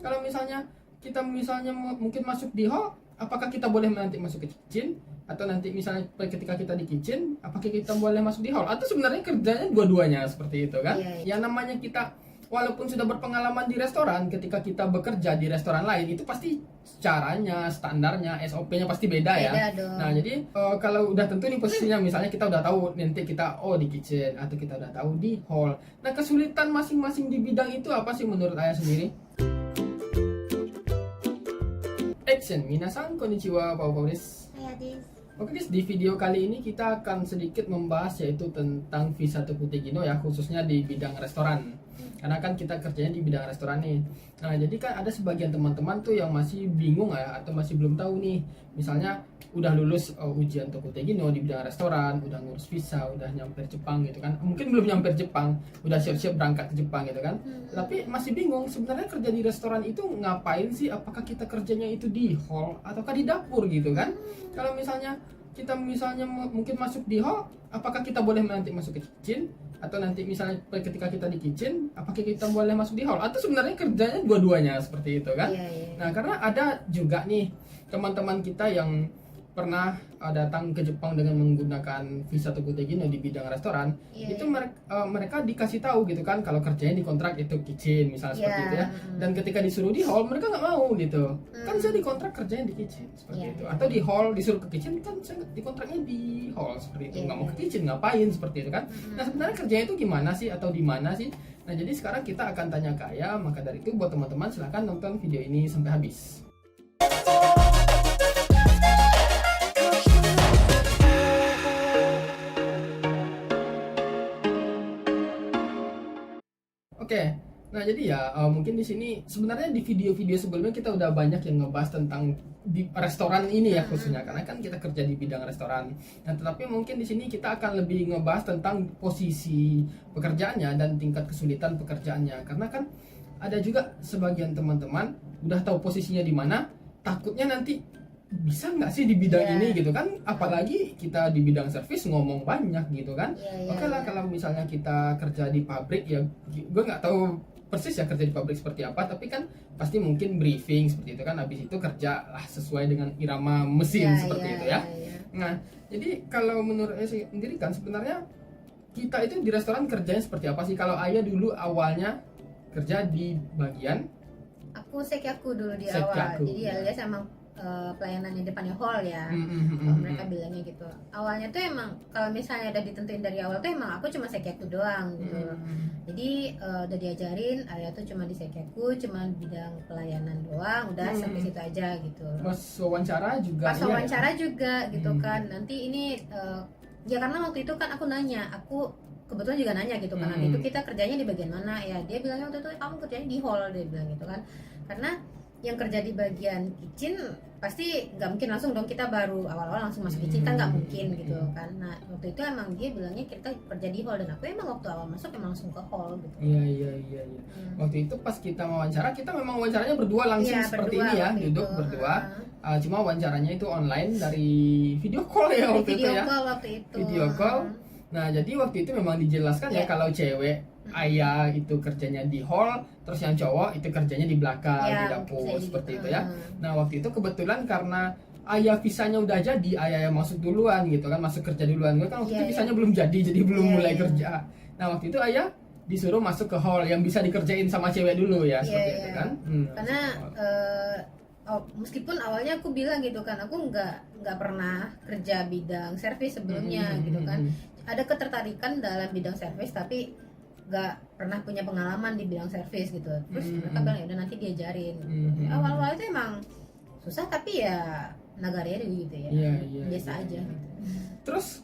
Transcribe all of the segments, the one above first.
kalau misalnya kita mungkin masuk di hall, apakah kita boleh nanti masuk ke kitchen, atau nanti misalnya ketika kita di kitchen apakah kita boleh masuk di hall, atau sebenarnya kerjanya dua-duanya seperti itu kan? Iya. Yang namanya kita walaupun sudah berpengalaman di restoran, ketika kita bekerja di restoran lain itu pasti caranya, standarnya, SOP-nya pasti beda ya. Beda dong. Nah, jadi kalau udah tentu nih posisinya, misalnya kita udah tahu nanti kita di kitchen atau kita udah tahu di hall. Nah, kesulitan masing-masing di bidang itu apa sih menurut Ayah sendiri? Action, minasan konnichiwa, Pau desu. Oke guys, di video kali ini kita akan sedikit membahas yaitu tentang visa Tokutegino ya, khususnya di bidang restoran. Karena kan kita kerjanya di bidang restoran nih. Nah, jadi kan ada sebagian teman-teman tuh yang masih bingung ya, atau masih belum tahu nih. Misalnya udah lulus ujian Tokutegino di bidang restoran, udah ngurus visa, udah nyampe Jepang gitu kan. Mungkin belum nyampe Jepang, udah siap-siap berangkat ke Jepang gitu kan. Tapi masih bingung sebenarnya kerja di restoran itu ngapain sih? Apakah kita kerjanya itu di hall ataukah di dapur gitu kan? Kalau misalnya kita mungkin masuk di hall, apakah kita boleh nanti masuk ke kitchen, atau nanti misalnya ketika kita di kitchen apakah kita boleh masuk di hall, atau sebenarnya kerjanya dua-duanya seperti itu kan? Iya. Nah, karena ada juga nih teman-teman kita yang pernah datang ke Jepang dengan menggunakan visa Tokutegino di bidang restoran. Iya. Itu mereka dikasih tahu gitu kan kalau kerjanya di kontrak itu kitchen misalnya seperti itu ya. Dan ketika disuruh di hall mereka nggak mau gitu. Kan saya di kontrak kerjanya di kitchen seperti itu. Atau di hall disuruh ke kitchen, kan saya di kontraknya di hall seperti itu. Nggak mau ke kitchen, ngapain seperti itu kan. Nah, sebenarnya kerjanya itu gimana sih atau di mana sih? Nah, jadi sekarang kita akan tanya ke Ayah. Maka dari itu buat teman-teman silahkan nonton video ini sampai habis. Oke, nah jadi ya mungkin di sini sebenarnya di video-video sebelumnya kita udah banyak yang ngebahas tentang di restoran ini ya khususnya, karena kan kita kerja di bidang restoran. Nah, tetapi mungkin di sini kita akan lebih ngebahas tentang posisi pekerjaannya dan tingkat kesulitan pekerjaannya, karena kan ada juga sebagian teman-teman udah tahu posisinya di mana, takutnya nanti bisa nggak sih di bidang ini gitu kan, apalagi kita di bidang servis ngomong banyak gitu kan. Oke lah, kalau misalnya kita kerja di pabrik ya, gue nggak tahu persis ya kerja di pabrik seperti apa, tapi kan pasti mungkin briefing seperti itu kan, habis itu kerja lah sesuai dengan irama mesin seperti itu ya. Nah, jadi kalau menurut saya sendiri kan sebenarnya kita itu di restoran kerjanya seperti apa sih? Kalau Ayah dulu awalnya kerja di bagian Aku sekiaku dulu di Sekiaku, awal. Jadi ya. alias emang pelayanan di depannya hall ya. Kalau mereka bilangnya gitu. Awalnya tuh emang kalau misalnya udah ditentuin dari awal tuh emang aku cuma sekiaku doang gitu. Jadi udah diajarin Ayah tuh cuma di sekiaku, cuma bidang pelayanan doang, udah sampai situ aja gitu. Pas wawancara juga. Pas iya wawancara ya? juga gitu kan. Nanti ini ya karena waktu itu kan aku nanya, aku kebetulan juga nanya gitu kan, itu kita kerjanya di bagian mana ya, dia bilangnya waktu itu kamu kerjanya di hall, dia bilang gitu kan. Karena yang kerja di bagian kitchen pasti nggak mungkin langsung dong, kita baru awal-awal langsung masuk kitchen kan nggak mungkin gitu kan. Nah, waktu itu emang dia bilangnya kita kerja di hall, dan aku emang waktu awal masuk emang langsung ke hall gitu. Iya. Waktu itu pas kita wawancara, kita memang wawancaranya berdua langsung Iya, seperti berdua ini ya, waktu duduk itu. berdua. Cuma wawancaranya itu online dari video call ya waktu itu Video ya. call waktu itu. Video call. Nah, jadi waktu itu memang dijelaskan ya kalau cewek Ayah itu kerjanya di hall, terus yang cowok itu kerjanya di belakang di dapur seperti itu ya. Nah, waktu itu kebetulan karena Ayah visanya udah jadi, Ayah yang masuk duluan gitu kan, masuk kerja duluan. Gue kan waktu itu visanya belum jadi belum mulai kerja. Nah, waktu itu Ayah disuruh masuk ke hall yang bisa dikerjain sama cewek dulu ya, seperti itu kan. Karena meskipun awalnya aku bilang gitu kan, aku nggak pernah kerja bidang servis sebelumnya gitu kan. Ada ketertarikan dalam bidang servis tapi nggak pernah punya pengalaman di bidang servis gitu. Terus mereka bilang ya udah nanti diajarin. Awal-awal itu emang susah, tapi ya nagarnya gitu ya. Biasa aja. Terus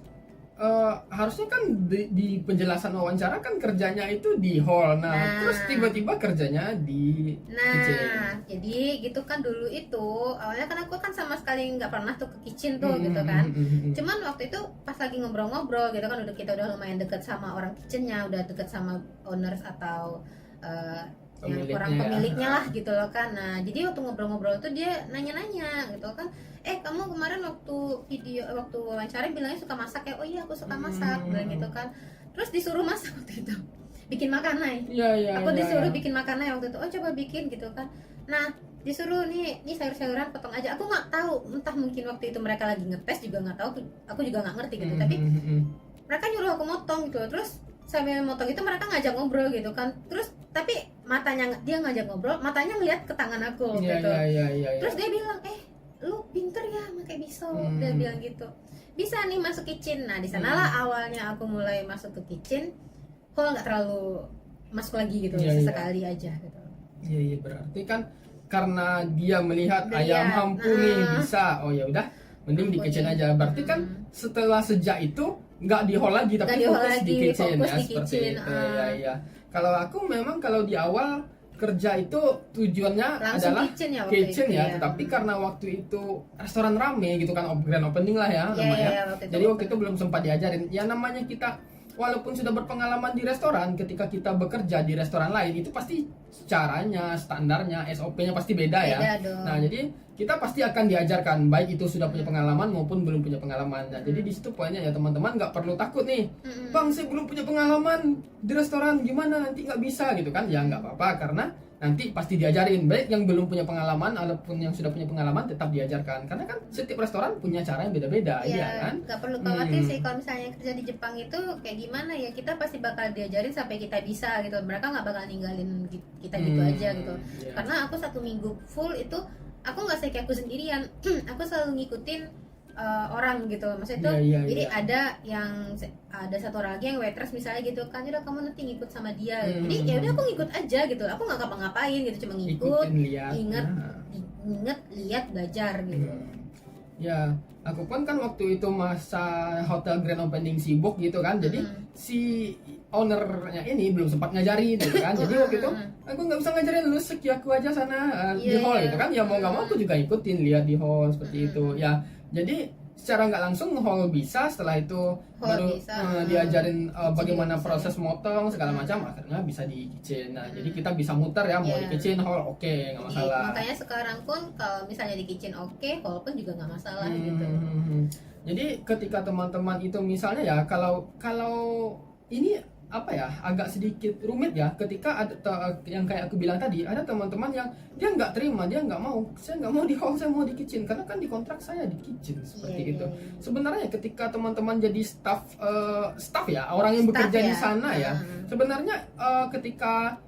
harusnya kan di penjelasan wawancara kan kerjanya itu di hall. Nah, terus tiba-tiba kerjanya di kitchen. Jadi gitu kan dulu itu awalnya kan aku kan sama sekali nggak pernah tuh ke kitchen tuh gitu kan. Cuman waktu itu pas lagi ngobrol-ngobrol gitu kan, kita udah lumayan deket sama orang kitchennya, udah deket sama owners atau yang orang pemiliknya lah gitu loh kan. Nah, jadi waktu ngobrol-ngobrol itu dia nanya-nanya gitu kan, kamu kemarin waktu wawancara bilangnya suka masak ya. Oh iya, aku suka masak, bilang gitu kan. Terus disuruh masak waktu itu, bikin makanan. Iya. Aku disuruh bikin makanan waktu itu. Oh coba bikin gitu kan. Nah disuruh nih sayur-sayuran potong aja. Aku nggak tahu, entah mungkin waktu itu mereka lagi ngetes juga nggak tahu. Aku juga nggak ngerti gitu. Tapi mereka nyuruh aku motong gitu. Terus sambil motong itu mereka ngajak ngobrol gitu kan. Terus tapi matanya dia ngajak ngobrol, matanya ngeliat ke tangan aku gitu. Iya. Terus dia bilang, lu pinter ya pakai pisau. Dia bilang gitu. Bisa nih masuk kitchen. Nah di sanalah awalnya aku mulai masuk ke kitchen. Kok nggak terlalu masuk lagi gitu, sesekali aja gitu. Iya berarti kan karena dia melihat ayam mampu nih bisa, oh ya udah mending di kitchen aja. Berarti kan setelah sejak itu nggak di hall lagi tapi fokus di kitchen ya, seperti itu. Iya. Kalau aku memang kalau di awal kerja itu tujuannya langsung adalah kitchen ya, tetapi karena waktu itu restoran rame gitu kan, grand opening lah ya namanya. Jadi waktu itu belum sempat diajarin. Ya namanya kita walaupun sudah berpengalaman di restoran, ketika kita bekerja di restoran lain itu pasti caranya, standarnya, SOP-nya pasti beda ya. Nah, jadi kita pasti akan diajarkan baik itu sudah punya pengalaman maupun belum punya pengalaman. Nah, jadi di situ poinnya ya teman-teman nggak perlu takut nih. Bang, saya belum punya pengalaman di restoran, gimana nanti nggak bisa gitu kan? Ya nggak apa-apa karena nanti pasti diajarin. Baik yang belum punya pengalaman ataupun yang sudah punya pengalaman tetap diajarkan. Karena kan setiap restoran punya cara yang beda-beda, ya kan? Gak perlu khawatir sih kalau misalnya kerja di Jepang itu kayak gimana ya, kita pasti bakal diajarin sampai kita bisa gitu. Mereka nggak bakal ninggalin kita gitu aja gitu. Karena aku 1 minggu full itu aku nggak stay aku sendirian. Aku selalu ngikutin orang gitu, maksudnya itu jadi ada satu orang lagi yang waitress misalnya gitu kan, udah kamu nanti ngikut sama dia jadi ya udah aku ngikut aja gitu, aku nggak ngapa-ngapain gitu, cuma ngikut, inget lihat belajar gitu. Ya aku pun kan waktu itu masa hotel grand opening sibuk gitu kan, jadi si ownernya ini belum sempat ngajarin gitu kan. Jadi waktu itu aku nggak bisa ngajarin, lu aku aja sana di hall gitu kan, ya mau nggak mau aku juga ikutin lihat di hall seperti itu ya. Jadi secara nggak langsung hall bisa, setelah itu baru diajarin bagaimana proses motong segala macam, akhirnya bisa di kitchen. Nah jadi kita bisa muter ya, mau di kitchen hall oke, nggak masalah. Makanya sekarang pun kalau misalnya di kitchen oke, hall pun juga nggak masalah gitu. Jadi ketika teman-teman itu misalnya ya, kalau ini apa ya, agak sedikit rumit ya ketika ada yang kayak aku bilang tadi, ada teman-teman yang dia nggak terima, dia nggak mau, saya nggak mau di hall, saya mau di kitchen karena kan di kontrak saya di kitchen seperti itu. Sebenarnya ketika teman-teman jadi staff ya, orang yang bekerja di sana ya, sebenarnya ketika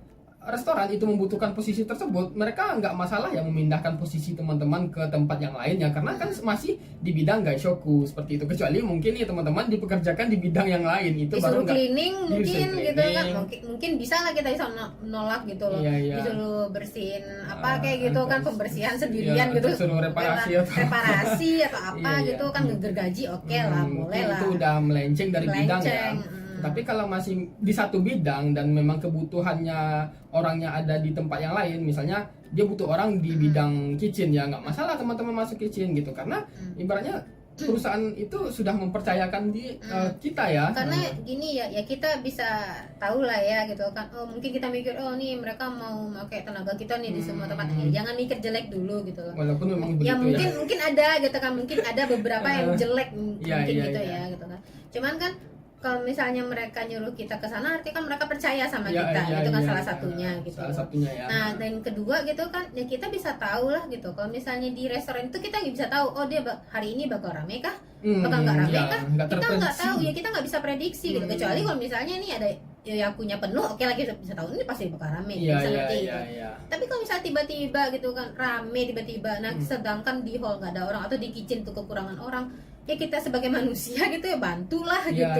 restoran itu membutuhkan posisi tersebut, mereka nggak masalah ya memindahkan posisi teman-teman ke tempat yang lain ya, karena kan masih di bidang gaishoku seperti itu. Kecuali mungkin ya teman-teman dipekerjakan di bidang yang lain, itu disuruh baru nggak cleaning mungkin gitu kan, mungkin bisa lah kita bisa nolak gitu loh. Disuruh bersihin apa kayak gitu kan, pembersihan sendirian gitu, disuruh reparasi atau apa gitu kan, gergaji oke lah, boleh lah. Itu udah melenceng dari bidang ya. Tapi kalau masih di satu bidang dan memang kebutuhannya orangnya ada di tempat yang lain, misalnya dia butuh orang di bidang kitchen ya, nggak masalah teman-teman masuk kitchen gitu, karena ibaratnya perusahaan itu sudah mempercayakan di kita ya. Karena gini ya kita bisa tahu lah ya gitu kan, oh mungkin kita mikir oh nih mereka mau pakai tenaga kita nih di semua tempat, jangan mikir jelek dulu gitu loh. Walaupun memang begitu ya mungkin ada gitu kan, mungkin ada beberapa yang jelek mungkin gitu ya gitu kan. Cuman kan kalau misalnya mereka nyuruh kita ke sana, artinya kan mereka percaya sama kita, itu kan salah satunya gitu. Salah satunya ya. Nah, dan kedua gitu kan, ya kita bisa tahu lah gitu. Kalau misalnya di restoran itu kita nggak bisa tahu, oh dia hari ini bakal rame kah, bakal nggak rame kah? Kita nggak tahu ya, kita nggak bisa prediksi gitu. Kecuali kalau misalnya ini ada yang punya penuh, oke lagi bisa tahu ini pasti bakal rame, bisa ngerti gitu. Tapi kalau misalnya tiba-tiba gitu kan rame tiba-tiba, nah sedangkan di hall nggak ada orang atau di kitchen tuh kekurangan orang, ya kita sebagai manusia gitu ya bantulah gitu.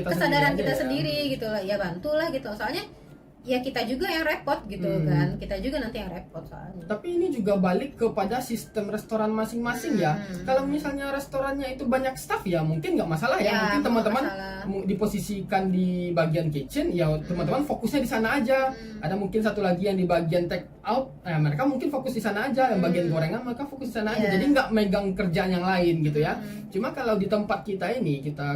Kesadaran kita sendiri gitu lah, ya bantulah gitu. Soalnya ya kita juga yang repot gitu kan, kita juga nanti yang repot soalnya. Tapi ini juga balik kepada sistem restoran masing-masing ya. Kalau misalnya restorannya itu banyak staff ya mungkin nggak masalah ya, mungkin teman-teman diposisikan di bagian kitchen ya, teman-teman fokusnya di sana aja. Ada mungkin satu lagi yang di bagian take out, mereka mungkin fokus di sana aja, yang bagian gorengan mereka fokus di sana aja, jadi nggak megang kerjaan yang lain gitu ya. Cuma kalau di tempat kita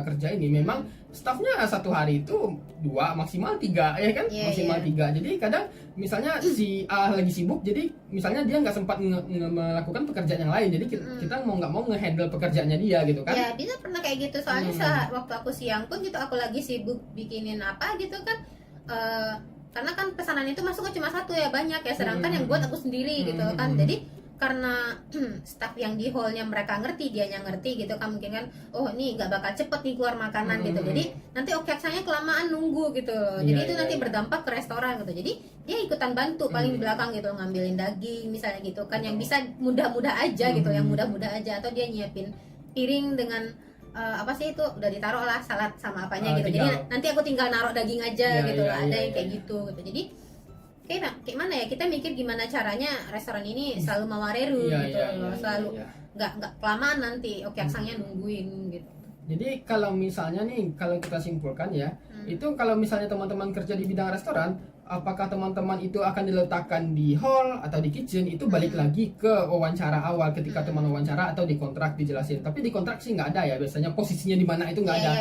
kerja ini memang staffnya satu hari itu 2 maksimal 3 ya kan, Iya, maksimal iya. 3. Jadi kadang misalnya si A lagi sibuk, jadi misalnya dia nggak sempat melakukan pekerjaan yang lain, jadi kita mau nggak mau ngehandle pekerjaannya dia gitu kan. Ya bisa pernah kayak gitu, soalnya waktu aku siang pun gitu, aku lagi sibuk bikinin apa gitu kan, karena kan pesanan itu masuknya cuma satu ya, banyak ya, sedangkan yang buat aku sendiri gitu kan. Jadi karena staff yang di hallnya mereka ngerti, dianya ngerti gitu kan, mungkin kan oh ini nggak bakal cepet nih keluar makanan gitu, jadi nanti okeaksanya kelamaan nunggu gitu loh. Jadi itu nanti berdampak ke restoran gitu. Jadi dia ikutan bantu paling di belakang gitu, ngambilin daging misalnya gitu kan, yang bisa mudah-mudah aja gitu, yang mudah-mudah aja, atau dia nyiapin piring dengan apa sih itu udah ditaruh lah salad sama apanya gitu. Jadi nanti aku tinggal naruh daging aja gitu lah, ada yang kayak gitu gitu. Jadi kayak mana ya, kita mikir gimana caranya restoran ini selalu mawareru gitu loh, selalu nggak kelamaan nanti okeaksangnya nungguin gitu. Jadi kalau misalnya nih, kalau kita simpulkan ya, itu kalau misalnya teman-teman kerja di bidang restoran, apakah teman-teman itu akan diletakkan di hall atau di kitchen, itu balik lagi ke wawancara awal ketika teman wawancara, atau di kontrak dijelasin. Tapi di kontrak sih nggak ada ya, biasanya posisinya di mana itu nggak ada.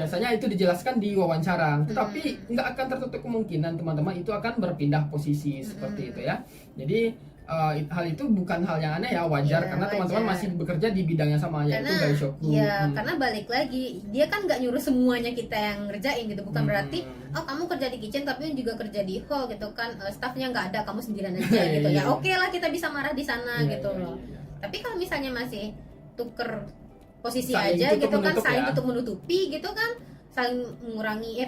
Biasanya itu dijelaskan di wawancara. Tetapi nggak akan tertutup kemungkinan teman-teman itu akan berpindah posisi seperti itu ya. Jadi hal itu bukan hal yang aneh ya, wajar, karena teman-teman masih bekerja di bidang yang sama, yaitu gaishoku. Iya, karena balik lagi dia kan nggak nyuruh semuanya kita yang ngerjain gitu, bukan berarti oh kamu kerja di kitchen tapi juga kerja di hall gitu kan, staffnya nggak ada, kamu sendirian aja gitu ya. Oke lah, kita bisa marah di sana gitu loh. Tapi kalau misalnya masih tuker posisi saling aja gitu kan, saling ya. tutup menutupi gitu kan, saling mengurangi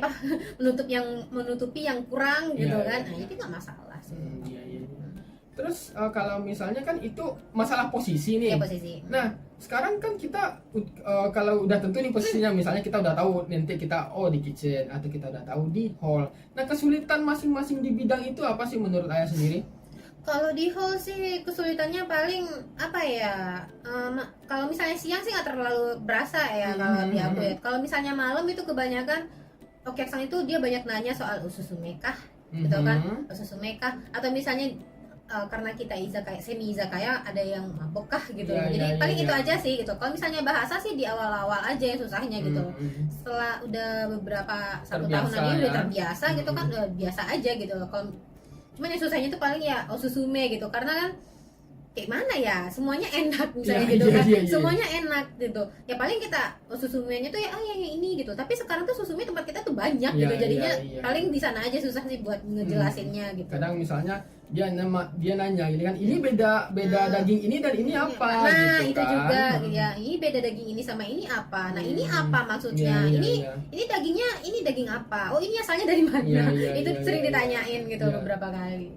menutupi yang kurang gitu kan, nah itu nggak masalah sih. Terus kalau misalnya kan itu masalah posisi nih. Ya, posisi. Nah, sekarang kan kita kalau udah tentu nih posisinya, misalnya kita udah tahu nanti kita di kitchen atau kita udah tahu di hall. Nah, kesulitan masing-masing di bidang itu apa sih menurut Ayah sendiri? Kalau di hall sih kesulitannya paling apa ya? Kalau misalnya siang sih nggak terlalu berasa ya kalau di aku ya. Kalau misalnya malam itu kebanyakan okeaksang itu dia banyak nanya soal ususume kah, gitu kan? Ususume kah, atau misalnya karena kita semi izakaya, ada yang mabok kah gitu. Jadi paling itu aja sih gitu. Kalau misalnya bahasa sih di awal-awal aja yang susahnya gitu. Setelah udah beberapa 1 tahun lagi udah terbiasa gitu kan, udah biasa aja gitu. Kalau cuman yang susahnya itu paling ya osusume gitu, karena kan kayak mana ya, semuanya enak misalnya gitu kan, semuanya enak gitu ya, paling kita susumenya tuh ya yang ini gitu. Tapi sekarang tuh susume tempat kita tuh banyak gitu, jadinya paling di sana aja susah sih buat ngejelasinnya gitu. Kadang misalnya dia nanya gini kan, ini beda daging ini dan ini apa, nah gitu itu kan. juga ya, ini beda daging ini sama ini apa, nah ini apa maksudnya, ini dagingnya, ini daging apa, oh ini asalnya dari mana, itu sering ditanyain gitu beberapa kali.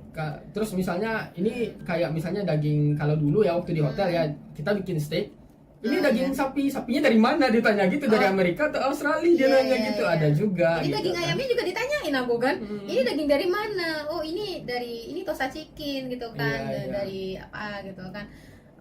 Terus misalnya ini kayak misalnya daging, kalau dulu ya waktu di hotel ya kita bikin steak, ini daging sapinya dari mana ditanya gitu, dari Amerika atau Australia, dia nanya gitu. Ada juga. Jadi gitu, daging kan. ayamnya juga ditanyain aku kan, ini daging dari mana? Oh ini tosa chicken gitu kan, dari apa gitu kan.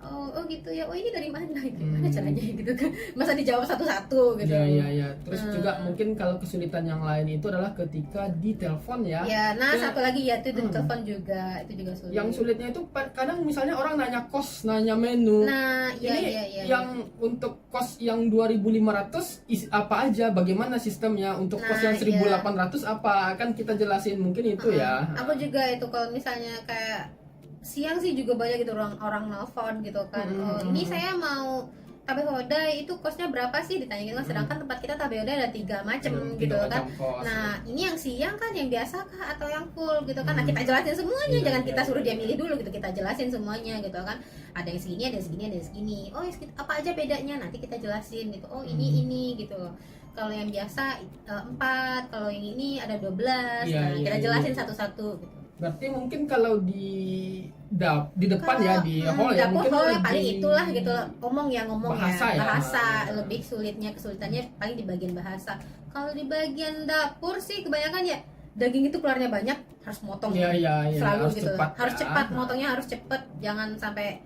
Oh gitu ya, oh ini dari mana? Gimana caranya gitu kan? Masa dijawab satu-satu gitu. Iya. Terus juga mungkin kalau kesulitan yang lain itu adalah ketika di telepon ya. Ya, nah satu lagi ya itu di telepon juga, itu juga sulit. Yang sulitnya itu kadang misalnya orang nanya kos, nanya menu. Nah, iya. Yang untuk kos yang 2.500 apa aja, bagaimana sistemnya, untuk kos yang 1.800 apa, kan kita jelasin mungkin itu ya. Aku juga itu kalau misalnya kayak siang sih juga banyak gitu orang nelfon gitu kan. Ini saya mau tabe hodai, itu kosnya berapa sih ditanya gitu kan, sedangkan tempat kita tabe hodai ada 3 macam gitu kan. Nah ini yang siang kan yang biasa kah atau yang full gitu kan. Nah kita jelasin semuanya, jangan kita suruh dia milih dulu gitu, kita jelasin semuanya gitu kan. Ada yang segini, ada yang segini, ada yang segini, oh apa aja bedanya, nanti kita jelasin gitu. Oh ini gitu. Kalau yang biasa 4, kalau yang ini ada 12. Kita jelasin satu-satu gitu. Berarti mungkin kalau di depan ya, di hall ya, mungkin paling itulah gitu, ngomong bahasa bahasa lebih kesulitannya paling di bagian bahasa. Kalau di bagian dapur sih kebanyakan ya daging itu keluarnya banyak, harus motong selalu harus gitu, cepat, harus cepat motongnya, harus cepat, jangan sampai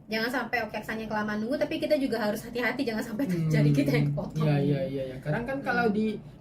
jangan sampai okeaksannya kelamaan nunggu, tapi kita juga harus hati-hati jangan sampai terjadi kita yang kepotong. Iya. Kadang kan kalau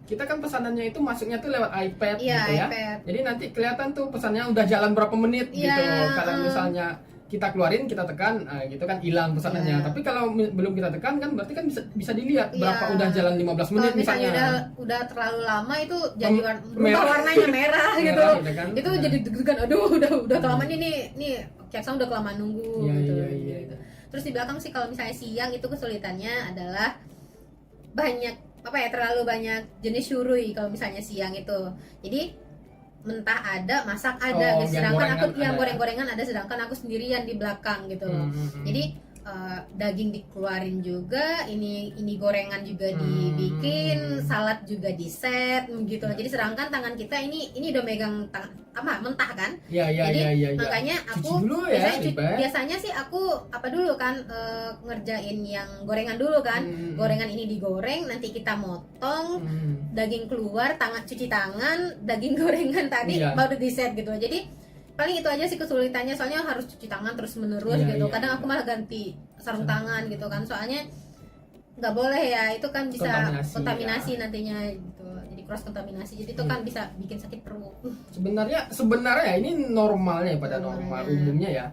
kita kan pesanannya itu masuknya tuh lewat iPad gitu ya. iPad. Jadi nanti kelihatan tuh pesannya udah jalan berapa menit gitu. Kalau misalnya kita keluarin, kita tekan, gitu kan hilang pesanannya. Iya. Tapi kalau belum kita tekan kan berarti kan bisa dilihat Iya. berapa udah jalan 15 menit Kalau misalnya misalnya. udah terlalu lama itu jadi berubah Merah. warnanya merah gitu. Merah, gitu kan. Itu Nah. jadi deg-degan, aduh udah kelamaan nih Jackson udah kelamaan nunggu Iya, gitu. iya. Gitu. Terus di belakang sih kalau misalnya siang itu kesulitannya adalah banyak terlalu banyak jenis syurui kalau misalnya siang itu. Jadi mentah ada, masak ada, Oh, yang sedangkan aku gorengan yang ada. goreng-gorengan ada, sedangkan aku sendirian di belakang gitu loh. Jadi daging dikeluarin juga, ini gorengan juga dibikin, salad juga di set gitu. Jadi sedangkan tangan kita ini udah megang mentah kan. Iya. Jadi makanya Cuci aku dulu ya, biasanya sih aku dulu kan ngerjain yang gorengan dulu kan. Gorengan ini digoreng, nanti kita motong, daging keluar, cuci tangan, daging gorengan tadi baru di set gitu. Jadi paling itu aja sih kesulitannya, soalnya harus cuci tangan terus menerus gitu. Kadang aku malah ganti sarung tangan gitu kan, soalnya nggak boleh ya, itu kan bisa kontaminasi nantinya gitu. Jadi cross kontaminasi, jadi itu kan bisa bikin sakit perut. Sebenarnya ini normalnya pada normal umumnya ya.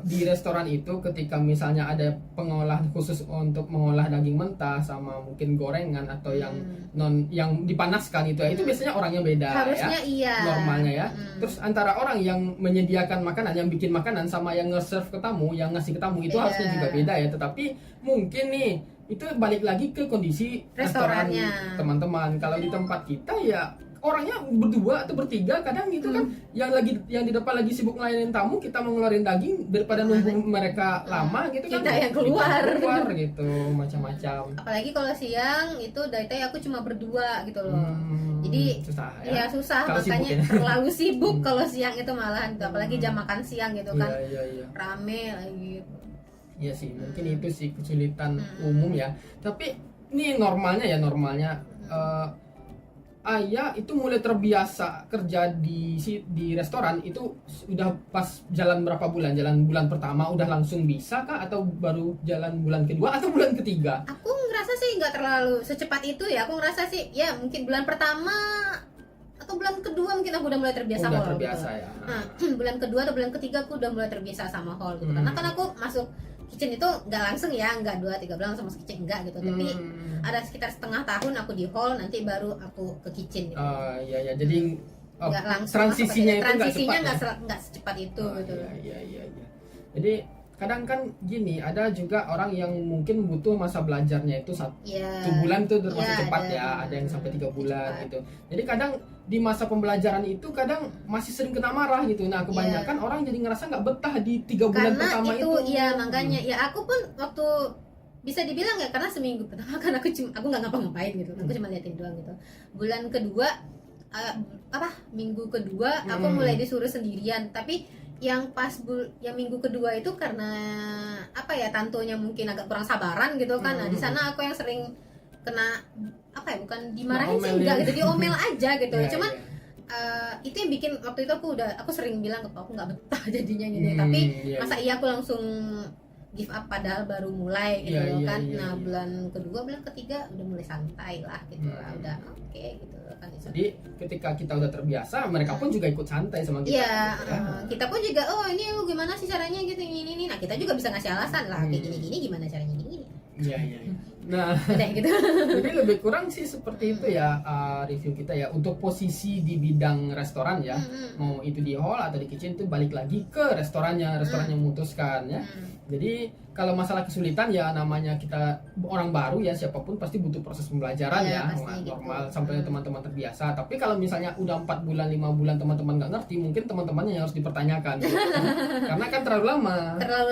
Di restoran itu ketika misalnya ada pengolahan khusus untuk mengolah daging mentah sama mungkin gorengan atau yang dipanaskan itu biasanya orangnya beda. Harusnya ya. iya. Normalnya ya. Terus antara orang yang menyediakan makanan, yang bikin makanan sama yang nge-serve ke tamu, yang ngasih ke tamu itu harusnya juga beda ya. Tetapi mungkin nih itu balik lagi ke kondisi restoran teman-teman. Kalau di tempat kita ya orangnya berdua atau bertiga, kadang itu kan yang di depan lagi sibuk ngelayanin tamu, kita mau ngeluarin daging daripada nunggu mereka lama gitu kan. Kita yang keluar gitu, macam-macam. Apalagi kalau siang itu dari tadi aku cuma berdua gitu loh. Jadi susah ya susah, kalau makanya sibuk, ya. terlalu sibuk kalau siang itu malahan, apalagi jam makan siang gitu kan. Iya. Rame lagi gitu. Iya sih, mungkin itu sih kesulitan umum ya. Tapi ini normalnya Ayah itu mulai terbiasa kerja di restoran itu udah pas jalan berapa bulan? Jalan bulan pertama udah langsung bisa kah, atau baru jalan bulan kedua atau bulan ketiga? Aku ngerasa sih nggak terlalu secepat itu ya. Aku ngerasa sih ya mungkin bulan pertama atau bulan kedua mungkin aku udah mulai terbiasa Udah hall terbiasa gitu. ya. Nah, bulan kedua atau bulan ketiga aku udah mulai terbiasa sama hall gitu. Karena kan aku masuk kitchen itu nggak langsung ya, nggak 2-3 bulan langsung masuk kitchen, enggak gitu. Tapi ada sekitar setengah tahun aku di hall, nanti baru aku ke kitchen gitu. Iya. Jadi nggak langsung transisinya itu nggak secepat itu gitu. Iya. Jadi kadang kan gini, ada juga orang yang mungkin butuh masa belajarnya itu 1 bulan tuh termasuk cepat ya, ada yang sampai 3 bulan gitu. Jadi kadang di masa pembelajaran itu kadang masih sering kena marah gitu. Nah kebanyakan orang jadi ngerasa nggak betah di 3 bulan pertama itu. Iya makanya ya aku pun waktu bisa dibilang ya, karena seminggu pertama kan aku nggak ngapa-ngapain gitu, aku cuma liatin doang gitu. Bulan kedua minggu kedua aku mulai disuruh sendirian, tapi yang minggu kedua itu karena tantonya mungkin agak kurang sabaran gitu kan. Nah di sana aku yang sering kena bukan dimarahin sih enggak gitu, diomel aja gitu. Cuman itu yang bikin waktu itu aku sering bilang ke aku nggak betah jadinya gitu. Tapi masa iya aku langsung give up padahal baru mulai gitu kan. Nah bulan kedua, bulan ketiga udah mulai santai lah gitu lah, udah oke gitu kan. Jadi ketika kita udah terbiasa, mereka pun juga ikut santai sama kita. Iya, kita pun juga ini lu gimana sih caranya gitu ini. Nah kita juga bisa ngasih alasan lah kayak gini gimana caranya gini. Iya. Nah, gitu. Jadi lebih kurang sih seperti itu ya review kita ya untuk posisi di bidang restoran ya. Mau itu di hall atau di kitchen itu balik lagi ke restorannya memutuskan ya. Jadi kalau masalah kesulitan ya namanya kita orang baru ya, siapapun pasti butuh proses pembelajaran ya normal gitu. Sampai teman-teman terbiasa. Tapi kalau misalnya udah 4 bulan 5 bulan teman-teman nggak ngerti, mungkin teman-temannya yang harus dipertanyakan karena kan terlalu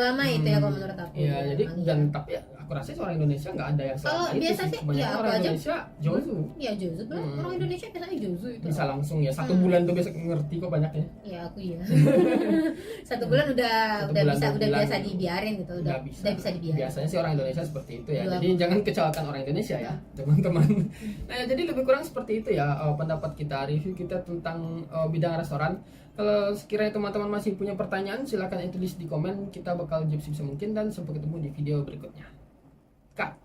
lama itu ya kalau menurut aku. Iya, jadi tapi aku rasa orang Indonesia nggak ada yang salah itu biasa sih. Kebanyakan orang Indonesia Jozu. Iya Jozu, orang Indonesia biasanya Jozu itu. Bisa langsung ya 1 bulan tuh biasa ngerti kok banyaknya. Iya aku iya. 1 bulan udah biasa dibiarin gitu, udah bisa dibiarin. Biasanya sih orang Indonesia seperti itu ya. Jadi jangan kecewakan orang Indonesia ya, teman-teman. Nah, jadi lebih kurang seperti itu ya pendapat kita, review kita tentang bidang restoran. Kalau sekiranya teman-teman masih punya pertanyaan, silakan tulis di komen, kita bakal jawab sebisa mungkin, dan sampai ketemu di video berikutnya. Kak.